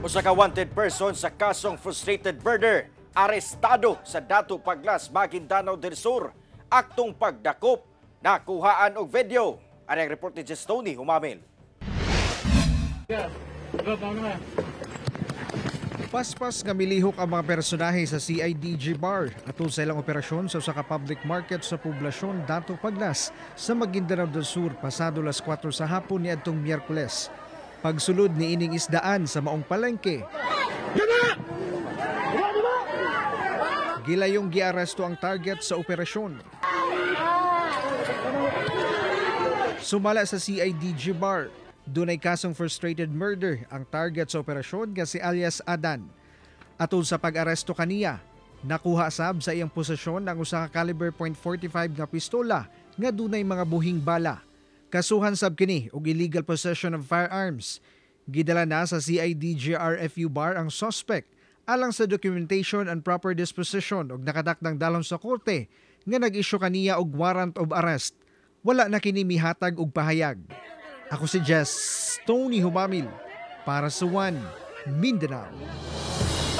Usa ka wanted person sa kasong frustrated murder arestado sa Dato Paglas, Maguindanao del Sur. Aktong pagdakop nakuhaan og video. Ari ang report ni Tony Humamil. Paspas nga milihok ang mga personahe sa CIDG Bar atol sa ilang operasyon sa usa ka public market sa poblasyon Dato Paglas sa Maguindanao del Sur pasado las 4 sa hapon niadtong Miyerkules. Pagsulod ni ining isdaan sa maong palengke. Gilayong giaresto ang target sa operasyon. Sumala sa CIDG Bar, dunay kasong frustrated murder ang target sa operasyon nga si alias Adan. Atol sa pag-aresto kaniya, nakuha sab sa iyang posesyon ang usa ka caliber .45 nga pistola nga dunay mga buhing bala. Kasuhan sab kini og illegal possession of firearms. Gidala na sa CIDG RFU Bar ang suspect alang sa documentation and proper disposition og nakadakdang dalom sa korte nga nag-issue kaniya og warrant of arrest. Wala na kini mihatag og pahayag. Ako si Tony Humamil para sa One Mindanao.